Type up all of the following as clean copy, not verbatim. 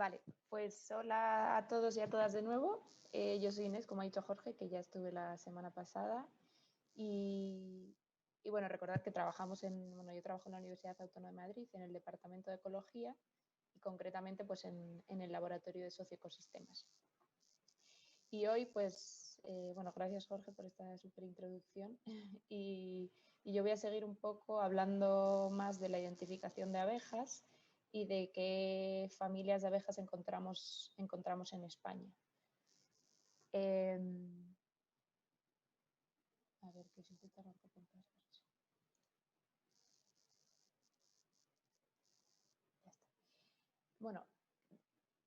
Vale, pues hola a todos y a todas de nuevo. Yo soy Inés, como ha dicho Jorge, que ya estuve la semana pasada. Y bueno, recordad que yo trabajo en la Universidad Autónoma de Madrid, en el Departamento de Ecología y concretamente pues en el Laboratorio de Socioecosistemas. Y hoy, pues, bueno, gracias Jorge por esta súper introducción. Y yo voy a seguir un poco hablando más de la identificación de abejas y de qué familias de abejas encontramos en España. A ver, que siempre te rompo con todas las cosas. Ya está. Bueno,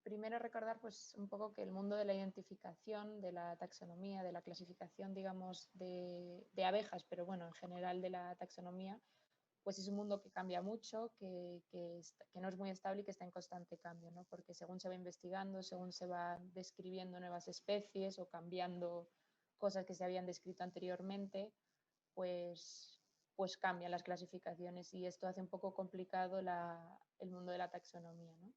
primero recordar pues un poco que el mundo de la identificación, de la taxonomía, de la clasificación, digamos, de abejas, pero bueno, en general de la taxonomía, pues es un mundo que cambia mucho, que no es muy estable y que está en constante cambio, ¿no? Porque según se va investigando, según se van describiendo nuevas especies o cambiando cosas que se habían descrito anteriormente, pues cambian las clasificaciones y esto hace un poco complicado el mundo de la taxonomía, ¿no?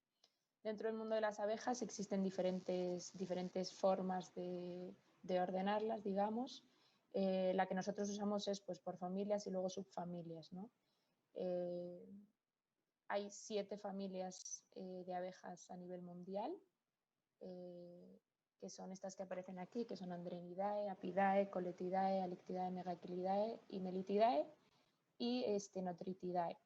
Dentro del mundo de las abejas existen diferentes formas de ordenarlas, digamos. La que nosotros usamos es pues, por familias y luego subfamilias, ¿no? Hay 7 familias de abejas a nivel mundial, que son estas que aparecen aquí, que son Andrenidae, Apidae, Coletidae, Alectidae, Megachilidae y Melitidae, y Stenotritidae.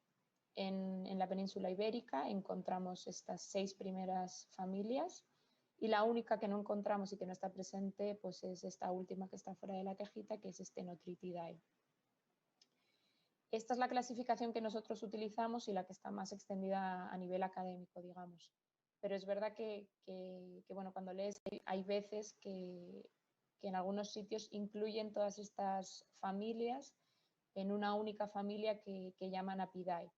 En la península ibérica encontramos estas 6 primeras familias y la única que no encontramos y que no está presente pues es esta última que está fuera de la cajita, que es Stenotritidae. Esta es la clasificación que nosotros utilizamos y la que está más extendida a nivel académico, digamos. Pero es verdad que bueno, cuando lees hay veces que en algunos sitios incluyen todas estas familias en una única familia que llaman Apidae.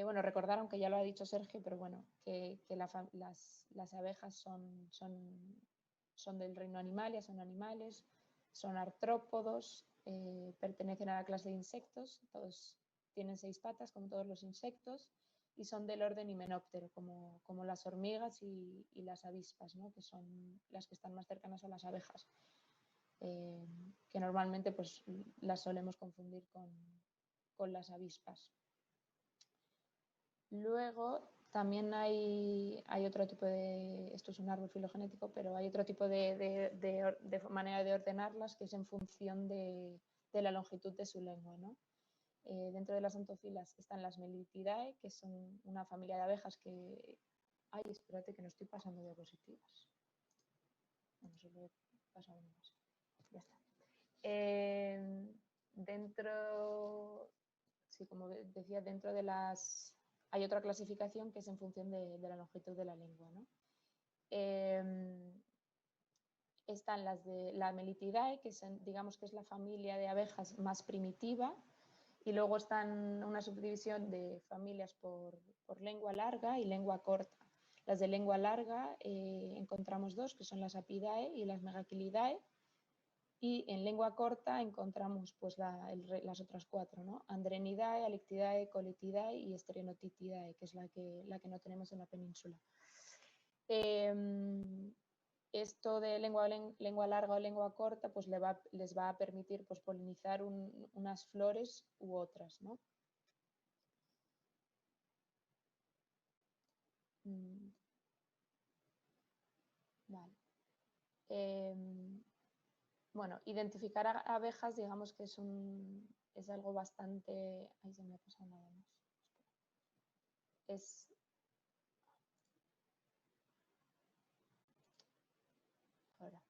Bueno, recordar, aunque ya lo ha dicho Sergio, pero bueno, que las abejas son del reino Animalia, son animales, son artrópodos, pertenecen a la clase de insectos, todos tienen 6 patas como todos los insectos y son del orden Hymenoptero, como las hormigas y las avispas, ¿no? Que son las que están más cercanas a las abejas, que normalmente pues, las solemos confundir con las avispas. Luego también hay otro tipo de, esto es un árbol filogenético, pero hay otro tipo de manera de ordenarlas que es en función de la longitud de su lengua, ¿no? Dentro de las anthofilas están las Melitidae, que son una familia de abejas que... Ay, espérate que no estoy pasando diapositivas. Bueno, solo he pasado uno más. Ya está. Dentro, sí, como decía, dentro de las... Hay otra clasificación que es en función de la longitud de la lengua, ¿no? Están las de la Melitidae, que digamos que es la familia de abejas más primitiva, y luego están una subdivisión de familias por lengua larga y lengua corta. Las de lengua larga encontramos 2, que son las Apidae y las Megachilidae, y en lengua corta encontramos pues, las otras 4, ¿no? Andrenidae, Alectidae, Coletidae y Strenotitidae, que es la que no tenemos en la península. Esto de lengua larga o lengua corta pues les va a permitir pues, polinizar unas flores u otras, ¿no? Vale. Bueno, identificar abejas, digamos que es algo bastante... Ahí se me ha pasado nada más. Ahora.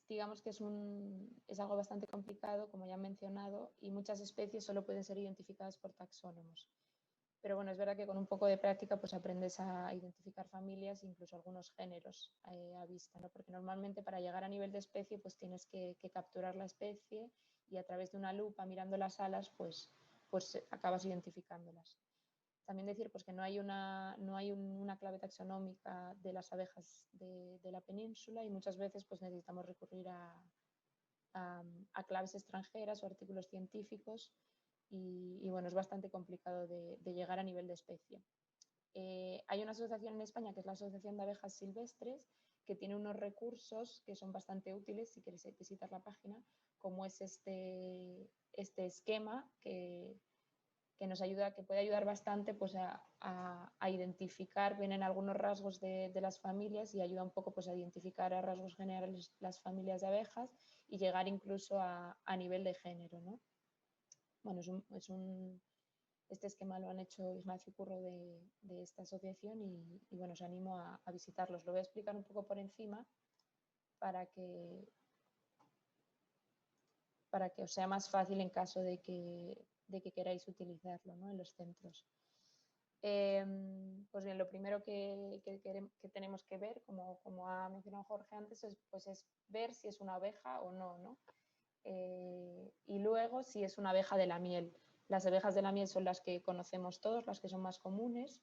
Digamos que es algo bastante complicado, como ya he mencionado, y muchas especies solo pueden ser identificadas por taxónomos. Pero bueno, es verdad que con un poco de práctica pues aprendes a identificar familias e incluso algunos géneros a vista, ¿no? Porque normalmente para llegar a nivel de especie pues tienes que capturar la especie y a través de una lupa mirando las alas pues acabas identificándolas. También decir pues, que no hay una clave taxonómica de las abejas de la península y muchas veces pues, necesitamos recurrir a claves extranjeras o artículos científicos y bueno, es bastante complicado de llegar a nivel de especie. Hay una asociación en España que es la Asociación de Abejas Silvestres, que tiene unos recursos que son bastante útiles si queréis visitar la página, como es este esquema que nos ayuda, que puede ayudar bastante pues, a identificar, vienen algunos rasgos de las familias y ayuda un poco pues, a identificar a rasgos generales las familias de abejas y llegar incluso a nivel de género, ¿no? Bueno, este esquema lo han hecho Ignacio Curro de esta asociación y bueno, os animo a visitarlos. Lo voy a explicar un poco por encima para que os sea más fácil en caso de que queráis utilizarlo, ¿no? En los centros. Pues bien, lo primero que tenemos que ver, como ha mencionado Jorge antes, es ver si es una abeja o no, ¿no? Y luego si es una abeja de la miel. Las abejas de la miel son las que conocemos todos, las que son más comunes,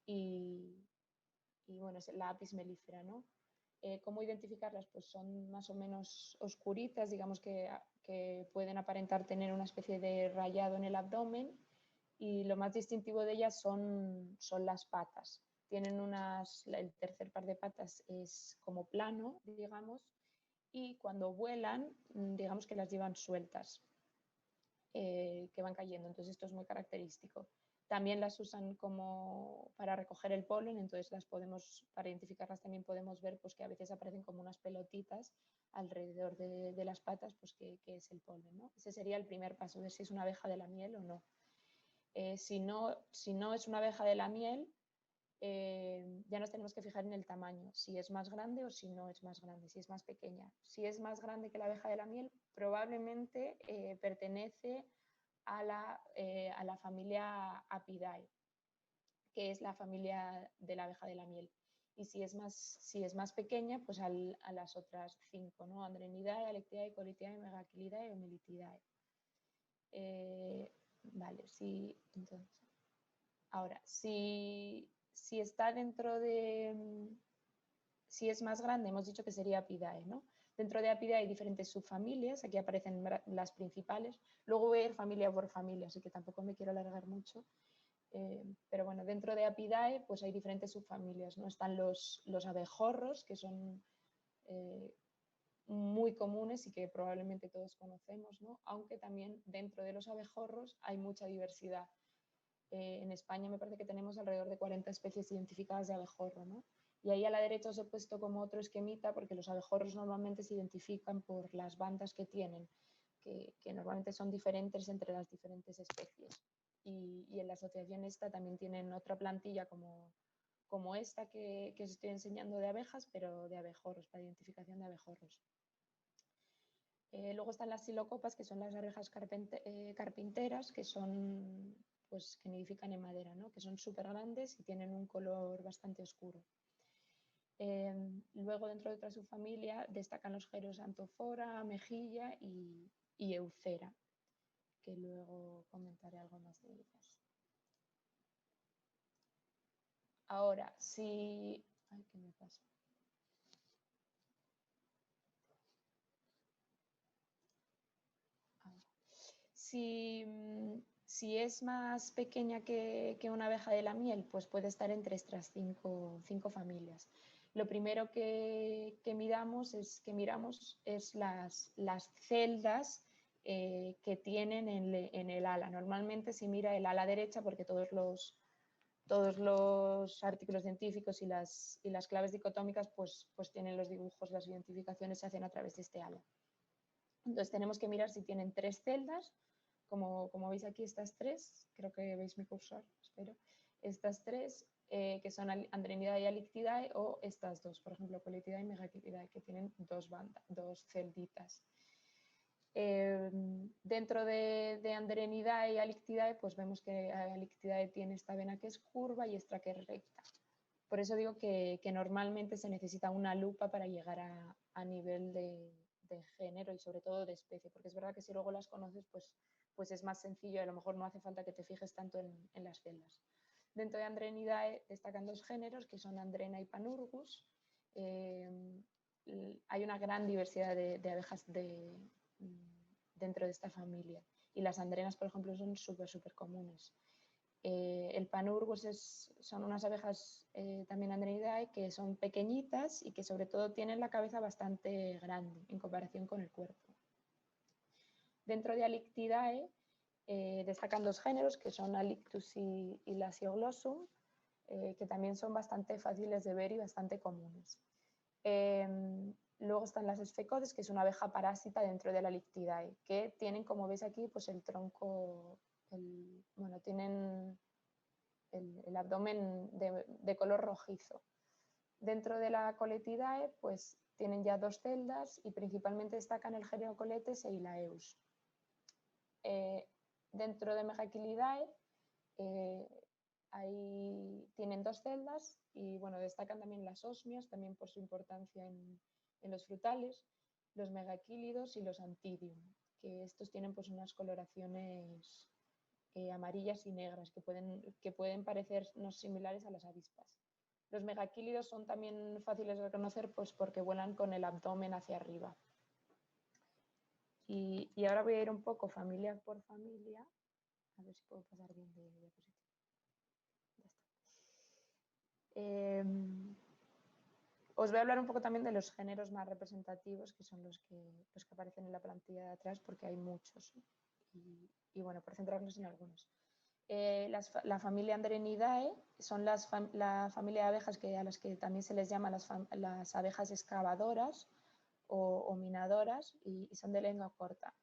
y bueno, es la Apis mellifera, ¿no? ¿Cómo identificarlas? Pues son más o menos oscuritas, digamos que pueden aparentar tener una especie de rayado en el abdomen, y lo más distintivo de ellas son las patas. Tienen el tercer par de patas es como plano, digamos, y cuando vuelan, digamos que las llevan sueltas, que van cayendo. Entonces esto es muy característico. También las usan como para recoger el polen, entonces para identificarlas también podemos ver pues, que a veces aparecen como unas pelotitas alrededor de las patas, pues que es el polen, ¿no? Ese sería el primer paso, ver si es una abeja de la miel o no. Si no es una abeja de la miel, ya nos tenemos que fijar en el tamaño, si es más grande o si no es más grande, si es más pequeña. Si es más grande que la abeja de la miel, probablemente pertenece a la familia Apidae, que es la familia de la abeja de la miel. Y si es más pequeña, pues a las otras 5, ¿no? Andrenidae, Alectidae, Colitidae, Megachilidae o Melitidae. Vale, sí, entonces. Ahora, si está dentro de, si es más grande, hemos dicho que sería Apidae, ¿no? Dentro de Apidae hay diferentes subfamilias, aquí aparecen las principales. Luego voy a ir familia por familia, así que tampoco me quiero alargar mucho. Pero bueno, dentro de Apidae pues hay diferentes subfamilias, ¿no? Están los abejorros, que son muy comunes y que probablemente todos conocemos, ¿no? Aunque también dentro de los abejorros hay mucha diversidad. En España me parece que tenemos alrededor de 40 especies identificadas de abejorro, ¿no? Y ahí a la derecha os he puesto como otro esquemita porque los abejorros normalmente se identifican por las bandas que tienen, que normalmente son diferentes entre las diferentes especies. Y en la asociación esta también tienen otra plantilla como esta que os estoy enseñando de abejas, pero de abejorros, para identificación de abejorros. Luego están las silocopas, que son las abejas carpinteras, que son pues que nidifican en madera, ¿no? Que son súper grandes y tienen un color bastante oscuro. Luego, dentro de otra subfamilia, destacan los Gerosantophora, mejilla y Eucera, que luego comentaré algo más de ellas. Ahora, si... Ay, ¿qué me pasa? Si es más pequeña que una abeja de la miel, pues puede estar entre estas cinco familias. Lo primero que miramos es las celdas que tienen en el ala. Normalmente se mira el ala derecha porque todos los artículos científicos y las claves dicotómicas pues tienen los dibujos, las identificaciones se hacen a través de este ala. Entonces tenemos que mirar si tienen 3 celdas, como veis aquí estas 3, creo que veis mi cursor, espero, estas 3 que son Andrenidae y Alictidae, o estas 2, por ejemplo, Colitidae y Megachilidae, que tienen 2 celditas. Dentro de Andrenidae y Alictidae, pues vemos que Alictidae tiene esta vena que es curva y esta que es recta. Por eso digo que normalmente se necesita una lupa para llegar a nivel de género y sobre todo de especie, porque es verdad que si luego las conoces, pues es más sencillo y a lo mejor no hace falta que te fijes tanto en las celdas. Dentro de Andrenidae destacan 2 géneros, que son Andrena y Panurgus. Hay una gran diversidad de abejas dentro de esta familia, y las andrenas, por ejemplo, son súper comunes. El Panurgus son unas abejas también Andrenidae que son pequeñitas y que sobre todo tienen la cabeza bastante grande en comparación con el cuerpo. Dentro de Alictidae destacan dos géneros que son Alictus y Lasioglossum, que también son bastante fáciles de ver y bastante comunes. Luego están las Sphecodes, que es una abeja parásita dentro de la Alictidae, que tienen, como veis aquí, pues el tronco, tienen el abdomen de color rojizo. Dentro de la Coletidae, pues tienen ya dos celdas y principalmente destacan el género Coletes e Ilaeus. Dentro de Megaquilidae tienen dos celdas y bueno, destacan también las osmias, también por su importancia en los frutales, los megaquílidos y los antidium, que estos tienen pues unas coloraciones amarillas y negras que pueden parecernos similares a las avispas. Los megaquílidos son también fáciles de reconocer pues porque vuelan con el abdomen hacia arriba. Y ahora voy a ir un poco familia por familia, a ver si puedo pasar bien de diapositiva. Ya está. Os voy a hablar un poco también de los géneros más representativos, que son los que aparecen en la plantilla de atrás, porque hay muchos. Y bueno, por centrarnos en algunos. La familia Andrenidae son la familia de abejas a las que también se les llama las abejas excavadoras o minadoras y son de lengua corta.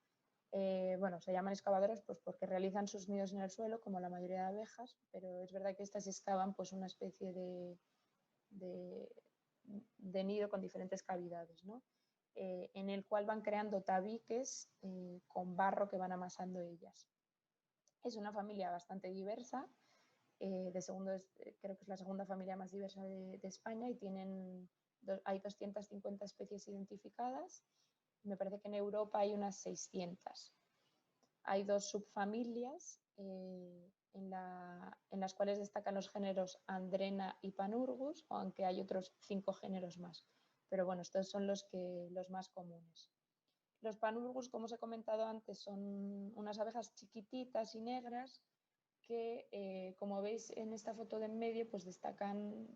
Se llaman excavadoras pues porque realizan sus nidos en el suelo, como la mayoría de abejas, pero es verdad que estas excavan pues una especie de nido con diferentes cavidades, ¿no? En el cual van creando tabiques con barro que van amasando ellas. Es una familia bastante diversa, creo que es la segunda familia más diversa de España y hay 250 especies identificadas. Me parece que en Europa hay unas 600. Hay dos subfamilias en las cuales destacan los géneros Andrena y Panurgus, aunque hay otros 5 géneros más. Pero bueno, estos son los más comunes. Los Panurgus, como os he comentado antes, son unas abejas chiquititas y negras que, como veis en esta foto de en medio, pues destacan,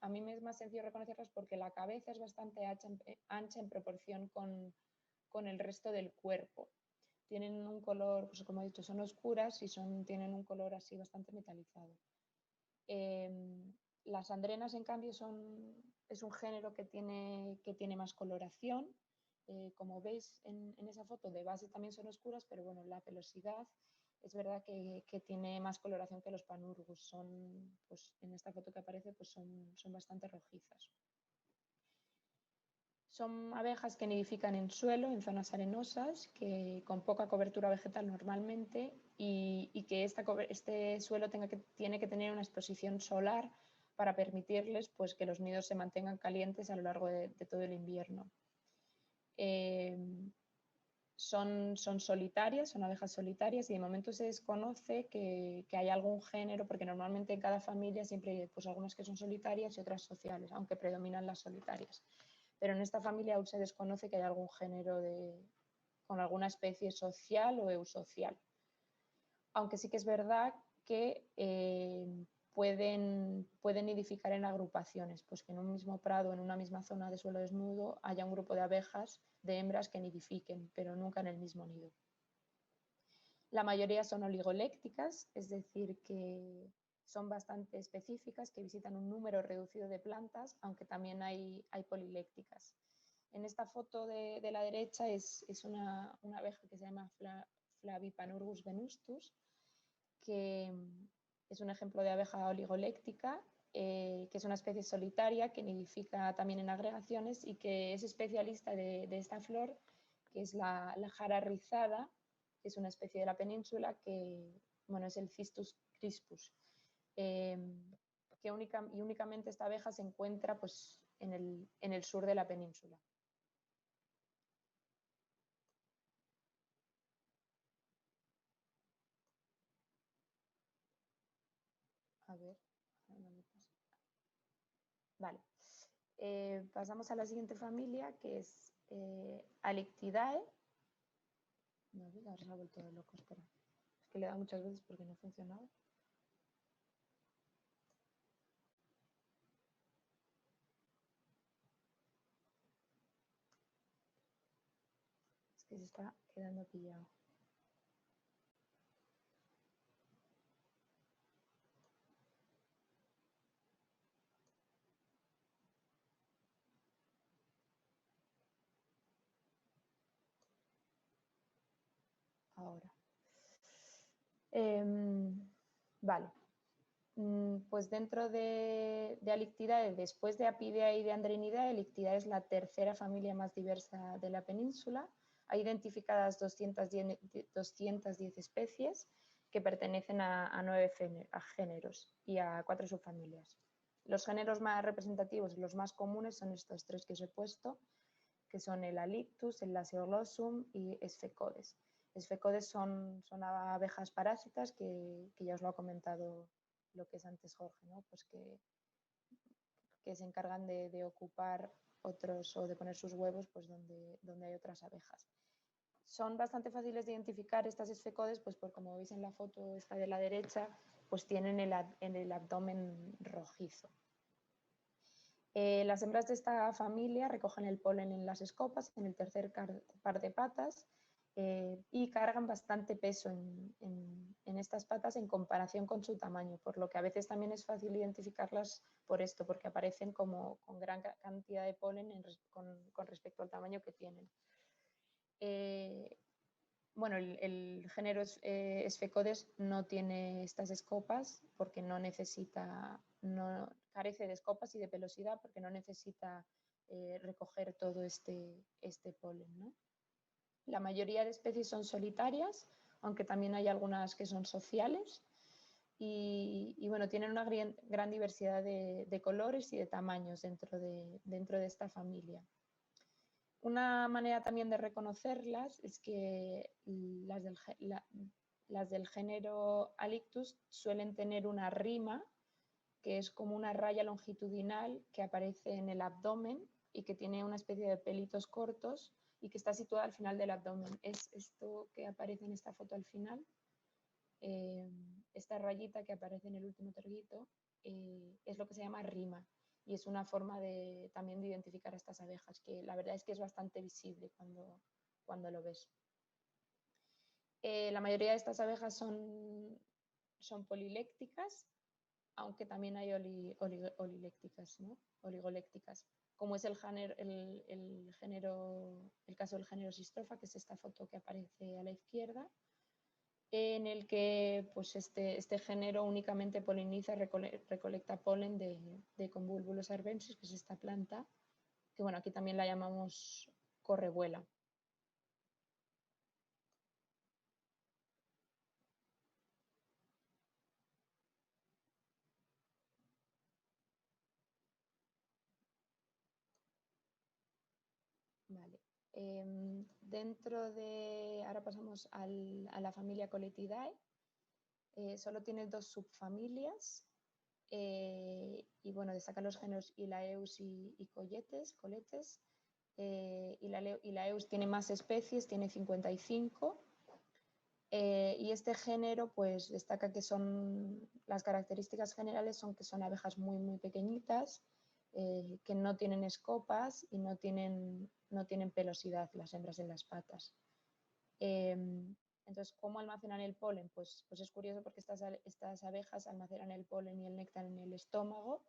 a mí me es más sencillo reconocerlas porque la cabeza es bastante ancha en proporción con el resto del cuerpo. Tienen un color, pues como he dicho, son oscuras y tienen un color así bastante metalizado. Las andrenas, en cambio, es un género que tiene más coloración. Como veis en esa foto, de base también son oscuras, pero bueno, la pelosidad es verdad que tiene más coloración que los Panurgus. Pues, en esta foto que aparece pues son bastante rojizas. Son abejas que nidifican en suelo, en zonas arenosas, con poca cobertura vegetal normalmente y que este suelo tiene que tener una exposición solar para permitirles pues, que los nidos se mantengan calientes a lo largo de todo el invierno. Son solitarias, son abejas solitarias y de momento se desconoce que hay algún género, porque normalmente en cada familia siempre hay pues, algunas que son solitarias y otras sociales, aunque predominan las solitarias. Pero en esta familia aún se desconoce que haya algún género con alguna especie social o eusocial. Aunque sí que es verdad que pueden nidificar en agrupaciones, pues que en un mismo prado, en una misma zona de suelo desnudo, haya un grupo de abejas, de hembras que nidifiquen, pero nunca en el mismo nido. La mayoría son oligolécticas, es decir, que son bastante específicas, que visitan un número reducido de plantas, aunque también hay polilécticas. En esta foto de la derecha es una abeja que se llama Flavipanurgus venustus, que es un ejemplo de abeja oligoléctica, que es una especie solitaria que nidifica también en agregaciones y que es especialista de esta flor, que es la jara rizada, que es una especie de la península que, bueno, es el Cistus crispus, y únicamente esta abeja se encuentra pues, en el sur de la península. A ver, no me pasa. Vale. Pasamos a la siguiente familia, que es Alictidae. No, ahora se ha vuelto loco, espera. Es que le he dado muchas veces porque no funcionaba. se está quedando pillado. Ahora. Vale. Pues dentro de Alictidae, después de Apidae y de Andrenidae, Alictidae es la tercera familia más diversa de la península. Hay identificadas 210 especies que pertenecen a 9 géneros y a 4 subfamilias. Los géneros más representativos y los más comunes son estos 3 que os he puesto, que son el Alictus, el Laseoglossum y Sphecodes. Sphecodes son abejas parásitas que ya os lo ha comentado lo que es antes Jorge, ¿no? Pues que se encargan de ocupar otros o de poner sus huevos pues donde hay otras abejas. Son bastante fáciles de identificar estas esfecodes, pues por como veis en la foto esta de la derecha, pues tienen el abdomen rojizo. Las hembras de esta familia recogen el polen en las escopas, en el tercer par de patas, y cargan bastante peso en estas patas en comparación con su tamaño, por lo que a veces también es fácil identificarlas por esto, porque aparecen como con gran cantidad de polen con respecto al tamaño que tienen. Bueno, el género Sphecodes no tiene estas escopas porque no carece de escopas y de pelosidad porque no necesita recoger todo este polen, ¿no? La mayoría de especies son solitarias, aunque también hay algunas que son sociales y bueno, tienen una gran diversidad de colores y de tamaños dentro de esta familia. Una manera también de reconocerlas es que las del género Alictus suelen tener una rima, que es como una raya longitudinal que aparece en el abdomen y que tiene una especie de pelitos cortos y que está situada al final del abdomen. Es esto que aparece en esta foto al final, esta rayita que aparece en el último terguito, es lo que se llama rima. Y es una forma también de identificar a estas abejas, que la verdad es que es bastante visible cuando lo ves. La mayoría de estas abejas son polilécticas, aunque también hay olilécticas, ¿no? Oligolécticas, como es el caso del género Sistropha, que es esta foto que aparece a la izquierda, en el que pues este género únicamente poliniza, recolecta polen de Convolvulus arvensis, que es esta planta, que bueno, aquí también la llamamos correvuela. Vale. Ahora pasamos a la familia Coletidae. Solo tiene 2 subfamilias y bueno, destacan los géneros Hilaeus y coletes. Hilaeus tiene más especies, tiene 55 y este género pues destaca que las características generales son que son abejas muy pequeñitas, que no tienen escopas y no tienen pelosidad las hembras en las patas. Entonces, ¿cómo almacenan el polen? Pues es curioso porque estas abejas almacenan el polen y el néctar en el estómago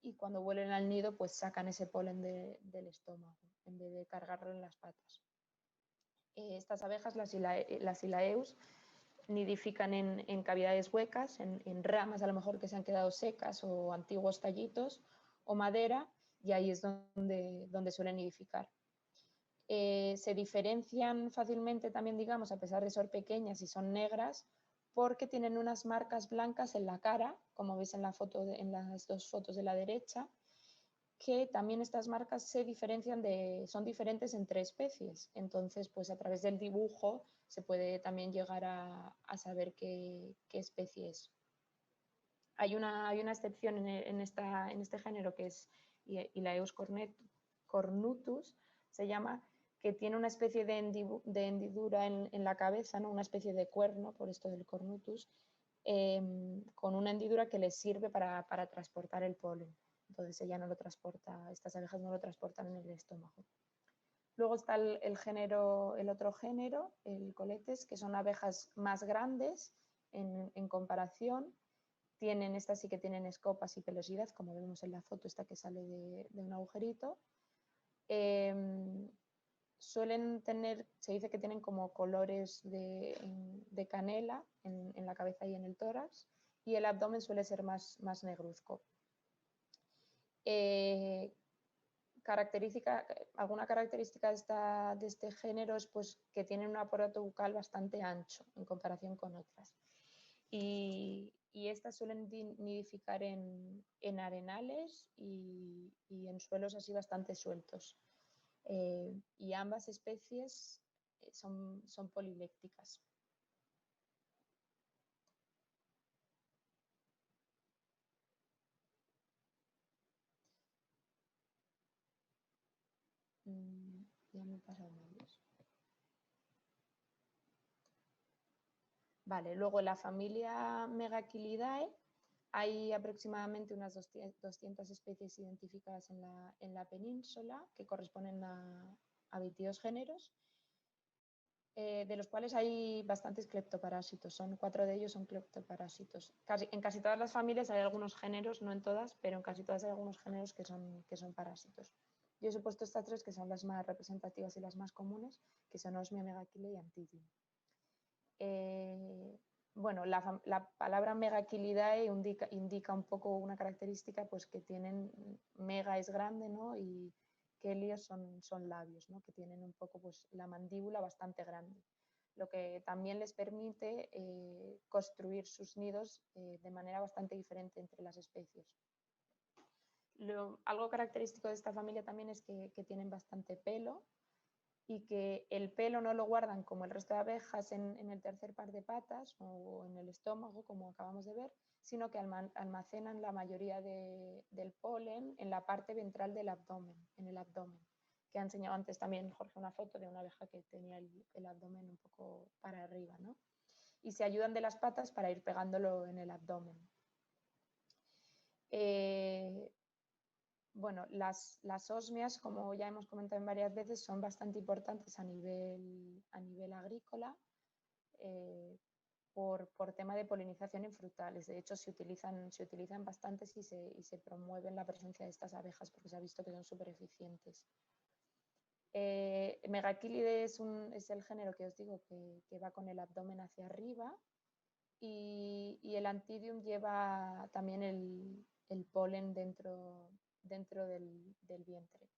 y cuando vuelven al nido pues sacan ese polen del estómago en vez de cargarlo en las patas. Estas abejas, las Hilaeus, nidifican en cavidades huecas, en ramas a lo mejor que se han quedado secas o antiguos tallitos o madera, y ahí es donde suelen nidificar. Se diferencian fácilmente también, digamos, a pesar de ser pequeñas y son negras, porque tienen unas marcas blancas en la cara, como veis en las 2 fotos de la derecha, que también estas marcas son diferentes entre especies. Entonces, pues a través del dibujo se puede también llegar a saber qué especie es. Hay una excepción en este género que es Hilaeus cornutus, se llama, que tiene una especie de hendidura en la cabeza, ¿no? Una especie de cuerno, por esto del cornutus, con una hendidura que les sirve para transportar el polen. Entonces ella no lo transporta, estas abejas no lo transportan en el estómago. Luego está el otro género, el coletes, que son abejas más grandes en comparación. Estas sí que tienen escopas y pelosidad, como vemos en la foto esta que sale de un agujerito. Suelen tener, se dice que tienen como colores de canela en la cabeza y en el tórax, y el abdomen suele ser más negruzco. Alguna característica de este género es pues, que tienen un aparato bucal bastante ancho en comparación con otras. Y estas suelen nidificar en arenales y en suelos así bastante sueltos. Y ambas especies son polilécticas. Ya me he pasado medios. Vale, luego la familia Megaquilidae, hay aproximadamente unas 200 especies identificadas en la península que corresponden a 22 géneros, de los cuales hay bastantes cleptoparásitos. 4 de ellos son cleptoparásitos. En casi todas las familias hay algunos géneros, no en todas, pero en casi todas hay algunos géneros que son parásitos. Yo os he puesto estas 3 que son las más representativas y las más comunes, que son Osmia, Megaquilea y Antidium. Bueno, la palabra Megaquilidae indica un poco una característica, pues que tienen, mega es grande, ¿no? Y quelios son labios, ¿no? Que tienen un poco pues, la mandíbula bastante grande, lo que también les permite construir sus nidos de manera bastante diferente entre las especies. Algo característico de esta familia también es que tienen bastante pelo, y que el pelo no lo guardan como el resto de abejas en el tercer par de patas o en el estómago, como acabamos de ver, sino que almacenan la mayoría del polen en la parte ventral del abdomen, en el abdomen, que ha enseñado antes también Jorge una foto de una abeja que tenía el abdomen un poco para arriba, ¿no? Y se ayudan de las patas para ir pegándolo en el abdomen. Bueno, las osmias, como ya hemos comentado en varias veces, son bastante importantes a nivel agrícola por tema de polinización en frutales. De hecho, se utilizan bastantes y se promueve la presencia de estas abejas porque se ha visto que son súper eficientes. Megaquilidae es el género que os digo que va con el abdomen hacia arriba, y el Antidium lleva también el polen dentro del vientre.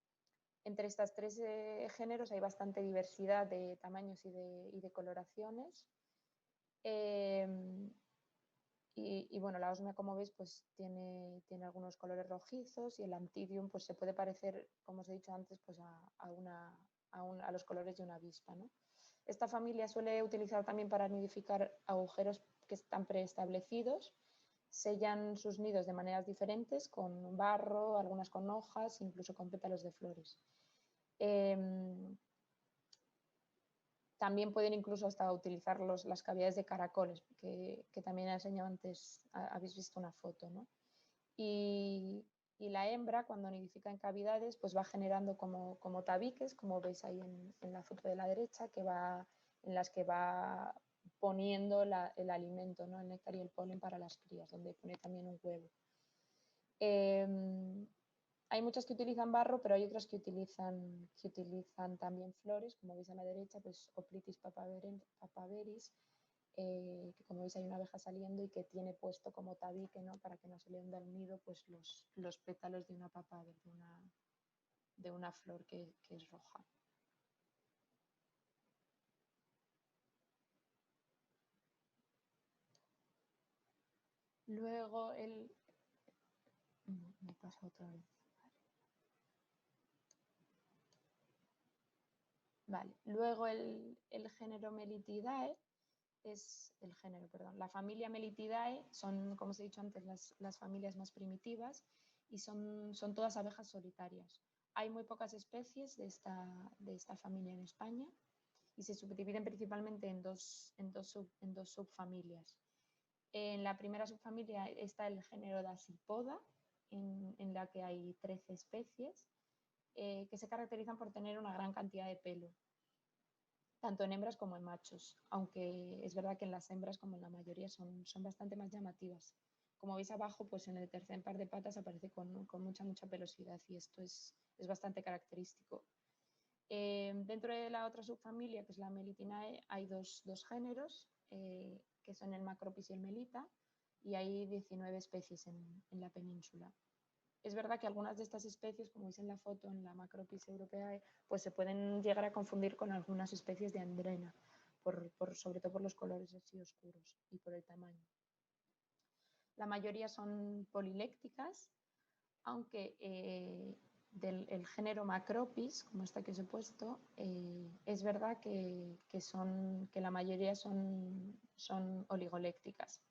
Entre estas 3 géneros hay bastante diversidad de tamaños y de coloraciones. Y bueno, la osmia, como veis, pues tiene algunos colores rojizos, y el Antidium pues se puede parecer, como os he dicho antes, pues a los colores de una avispa, ¿no? Esta familia suele utilizar también para nidificar agujeros que están preestablecidos. Sellan sus nidos de maneras diferentes, con barro, algunas con hojas, incluso con pétalos de flores. También pueden incluso hasta utilizar las cavidades de caracoles, que también he enseñado antes, habéis visto una foto, ¿no? Y la hembra, cuando nidifica en cavidades, pues va generando como tabiques, como veis ahí en la foto de la derecha, en las que va poniendo el alimento, ¿no? El néctar y el polen para las crías, donde pone también un huevo. Hay muchas que utilizan barro, pero hay otras que utilizan también flores, como veis a la derecha, pues Oplitis papaveris, que como veis hay una abeja saliendo y que tiene puesto como tabique, ¿no? Para que no se le hunda el nido, pues los pétalos de una papaver, de una flor que es roja. Luego me pasa otra vez. Vale. Luego el género Melitidae la familia Melitidae son, como os he dicho antes, las familias más primitivas, y son todas abejas solitarias. Hay muy pocas especies de esta familia en España, y se subdividen principalmente en dos subfamilias. En la primera subfamilia está el género Dasypoda, en la que hay 13 especies. que se caracterizan por tener una gran cantidad de pelo, tanto en hembras como en machos, aunque es verdad que en las hembras, como en la mayoría, son bastante más llamativas. Como veis abajo, pues en el tercer par de patas aparece con mucha pelosidad, y esto es bastante característico. Dentro de la otra subfamilia, que es la Melitinae, hay dos géneros, que son el Macropis y el Melita, y hay 19 especies en la península. Es verdad que algunas de estas especies, como veis en la foto, en la Macropis europaea, pues se pueden llegar a confundir con algunas especies de Andrena, sobre todo por los colores así oscuros y por el tamaño. La mayoría son polilécticas, aunque del género Macropis, como esta que os he puesto, es verdad que la mayoría son oligolécticas.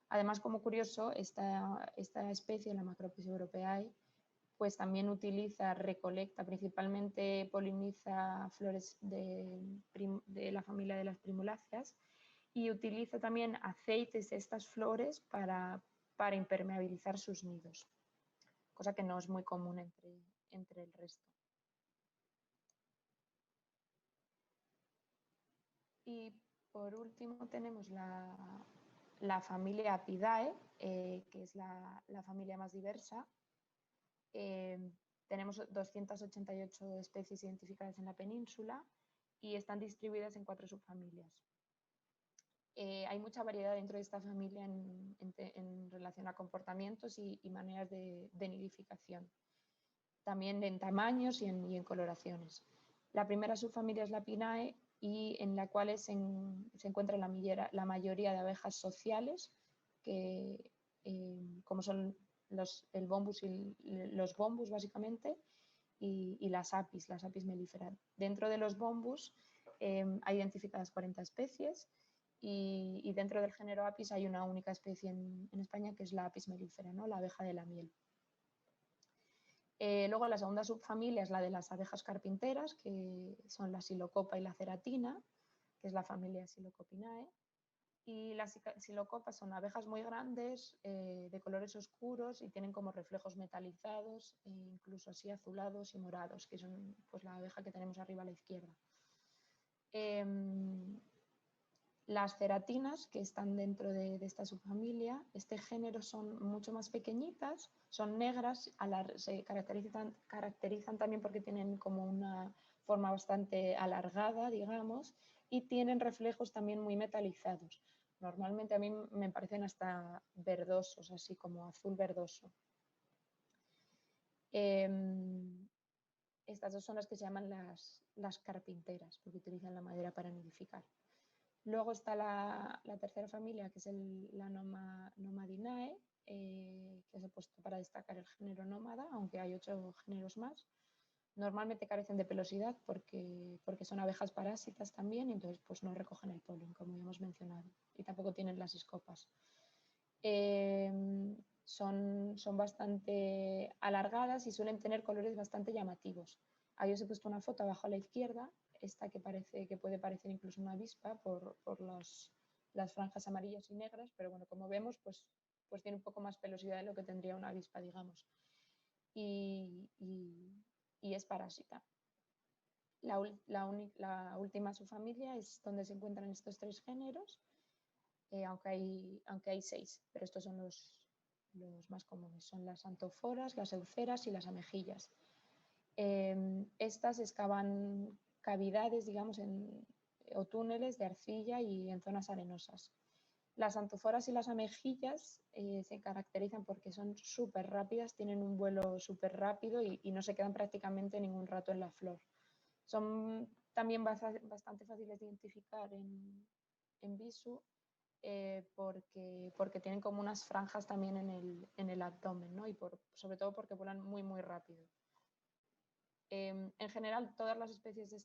Además, como curioso, esta especie, la Macropis europaea, pues también recolecta, principalmente poliniza flores de la familia de las primuláceas, y utiliza también aceites de estas flores para impermeabilizar sus nidos, cosa que no es muy común entre el resto. Y por último tenemos la familia Apidae, que es la familia más diversa. Tenemos 288 especies identificadas en la península y están distribuidas en 4 subfamilias. Hay mucha variedad dentro de esta familia en relación a comportamientos y maneras de nidificación, también en tamaños y en coloraciones. La primera subfamilia es la Pinae, y en la cual se encuentra la mayoría de abejas sociales, que, como son los bombus básicamente, y las apis melíferas. Dentro de los bombus hay identificadas 40 especies, y dentro del género apis hay una única especie en España, que es la apis melífera, ¿no? La abeja de la miel. Luego la segunda subfamilia es la de las abejas carpinteras, que son la Psilocopa y la Ceratina, que es la familia Psilocopinae. Y las psilocopas son abejas muy grandes, de colores oscuros, y tienen como reflejos metalizados, incluso así azulados y morados, que son pues la abeja que tenemos arriba a la izquierda. Las ceratinas, que están dentro de esta subfamilia, este género, son mucho más pequeñitas, son negras, se caracterizan también porque tienen como una forma bastante alargada, digamos, y tienen reflejos también muy metalizados. Normalmente a mí me parecen hasta verdosos, así como azul verdoso. Estas dos son las que se llaman las carpinteras, porque utilizan la madera para nidificar. Luego está la tercera familia, que es la Nomadinae, que os he puesto para destacar el género nómada, aunque hay 8 géneros más. Normalmente carecen de pelosidad porque son abejas parásitas también, y entonces pues no recogen el polen, como ya hemos mencionado, y tampoco tienen las escopas. Son bastante alargadas y suelen tener colores bastante llamativos. Ahí os he puesto una foto abajo a la izquierda, esta que puede parecer incluso una avispa por las franjas amarillas y negras, pero bueno, como vemos, pues tiene un poco más pelosidad de lo que tendría una avispa, digamos. Y es parásita. La última subfamilia es donde se encuentran estos 3 géneros, aunque hay 6, pero estos son los más comunes. Son las antoforas, las euceras y las amejillas. Estas excavan cavidades, digamos, o túneles de arcilla y en zonas arenosas. Las antoforas y las amejillas se caracterizan porque son súper rápidas, tienen un vuelo súper rápido y no se quedan prácticamente ningún rato en la flor. Son también bastante fáciles de identificar en visu, porque tienen como unas franjas también en el abdomen, ¿no? Y sobre todo porque vuelan muy rápido. En general, todas las especies de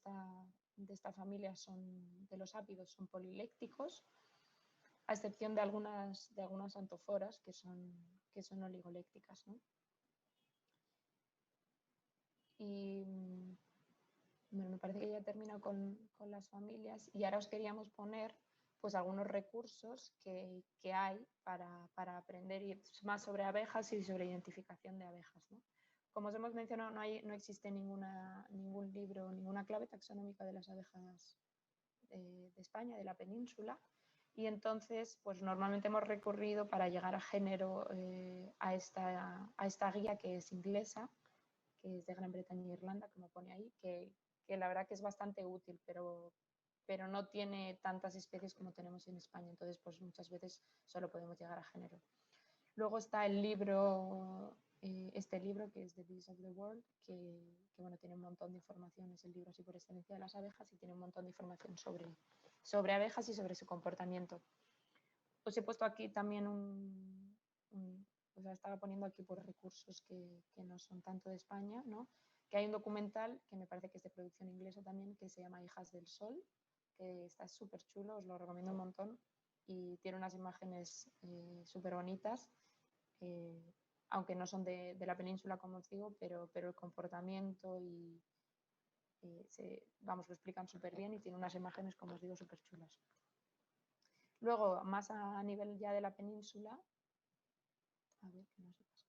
esta familia de los ápidos son polilécticos, a excepción de algunas antoforas que son oligolécticas, ¿no? Y bueno, me parece que ya he terminado con las familias, y ahora os queríamos poner pues algunos recursos que hay para aprender más sobre abejas y sobre identificación de abejas, ¿no? como os hemos mencionado, no existe ningún libro, ninguna clave taxonómica de las abejas de España, de la península, y entonces pues normalmente hemos recurrido para llegar a género a esta guía que es inglesa, que es de Gran Bretaña e Irlanda, como pone ahí, que la verdad que es bastante útil, pero no tiene tantas especies como tenemos en España, entonces pues muchas veces solo podemos llegar a género. Luego está el libro, este libro que es The Bees of the World, que bueno, tiene un montón de información, es el libro así por excelencia de las abejas y tiene un montón de información sobre abejas y sobre su comportamiento. Os he puesto aquí también o sea, estaba poniendo aquí por recursos que no son tanto de España, ¿no? Que hay un documental que me parece que es de producción inglesa también, que se llama Hijas del Sol, que está súper chulo, os lo recomiendo un montón y tiene unas imágenes súper bonitas, aunque no son de la península, como os digo, pero el comportamiento y vamos, lo explican súper bien y tiene unas imágenes, como os digo, súper chulas. Luego, más a nivel ya de la península, a ver, que no se pasa.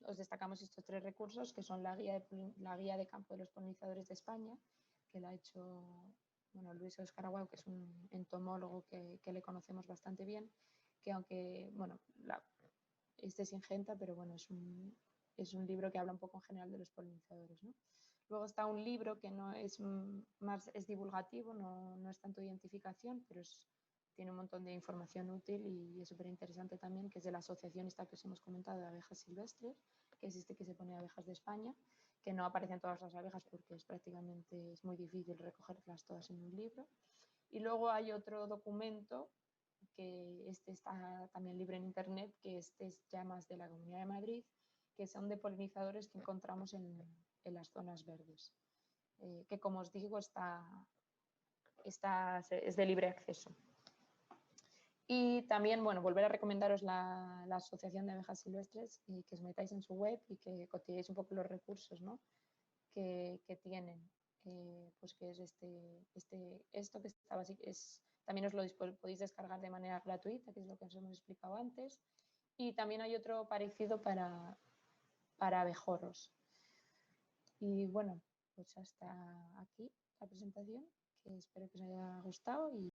Os destacamos estos 3 recursos, que son la guía de campo de los polinizadores de España, que la ha hecho Luis Óscar Aguado, que es un entomólogo que le conocemos bastante bien, que aunque, bueno, este es Singenta, pero bueno, es un libro que habla un poco en general de los polinizadores, ¿no? Luego está un libro que no es es divulgativo, no es tanto identificación, pero tiene un montón de información útil y es súper interesante también, que es de la asociación esta que os hemos comentado de abejas silvestres, que es este que se pone abejas de España, que no aparecen todas las abejas porque es muy difícil recogerlas todas en un libro. Y luego hay otro documento que este está también libre en internet, que este es ya más de la Comunidad de Madrid, que son de polinizadores que encontramos en las zonas verdes, que como os digo es de libre acceso. Y también, bueno, volver a recomendaros la Asociación de Abejas Silvestres y que os metáis en su web y que cotilleéis un poco los recursos, ¿no? que tienen, pues que es esto que estaba así, también os lo podéis descargar de manera gratuita, que es lo que os hemos explicado antes, y también hay otro parecido para abejorros. Y bueno, pues hasta aquí la presentación, que espero que os haya gustado y